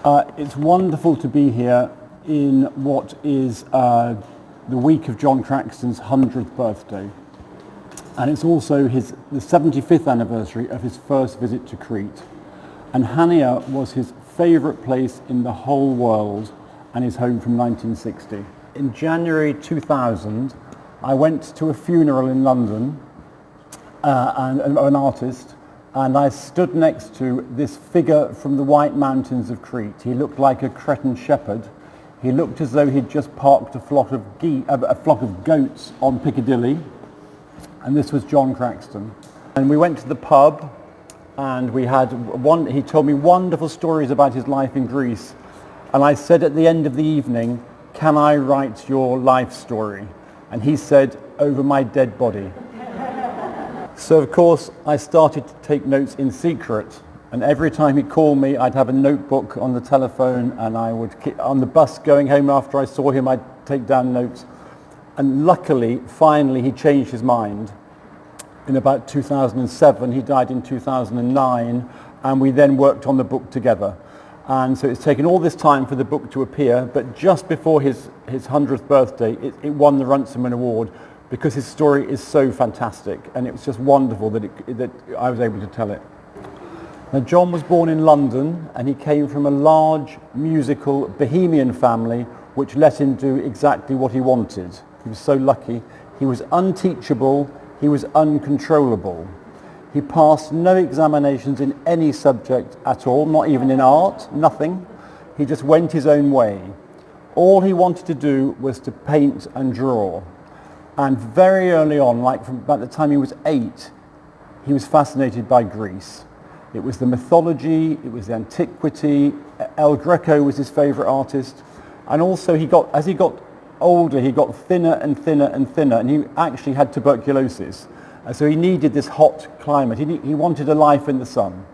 It's wonderful to be here in what is the week of John Craxton's 100th birthday. And it's also the 75th anniversary of his first visit to Crete. And Hania was his favourite place in the whole world and his home from 1960. In January 2000, I went to a funeral in London of an artist, and I stood next to this figure from the White Mountains of Crete. He looked like a Cretan shepherd. He looked as though he'd just parked a flock of goats on Piccadilly, and this was John Craxton. And we went to the pub, and he told me wonderful stories about his life in Greece. And I said at the end of the evening, "Can I write your life story?" And he said, "Over my dead body." So of course I started to take notes in secret, and every time he called me I'd have a notebook on the telephone, and I would, on the bus going home after I saw him, I'd take down notes. And luckily, finally he changed his mind in about 2007. He died in 2009, and we then worked on the book together. And so it's taken all this time for the book to appear, but just before his 100th birthday, it won the Runciman Award, because his story is so fantastic, and it was just wonderful that I was able to tell it. Now, John was born in London, and he came from a large musical bohemian family which let him do exactly what he wanted. He was so lucky. He was unteachable, he was uncontrollable. He passed no examinations in any subject at all, not even in art, nothing. He just went his own way. All he wanted to do was to paint and draw. And very early on, like from about the time he was 8, he was fascinated by Greece. It was the mythology, it was the antiquity. El Greco was his favourite artist. And also as he got older, he got thinner and thinner and thinner, and he actually had tuberculosis. So he needed this hot climate. He wanted a life in the sun.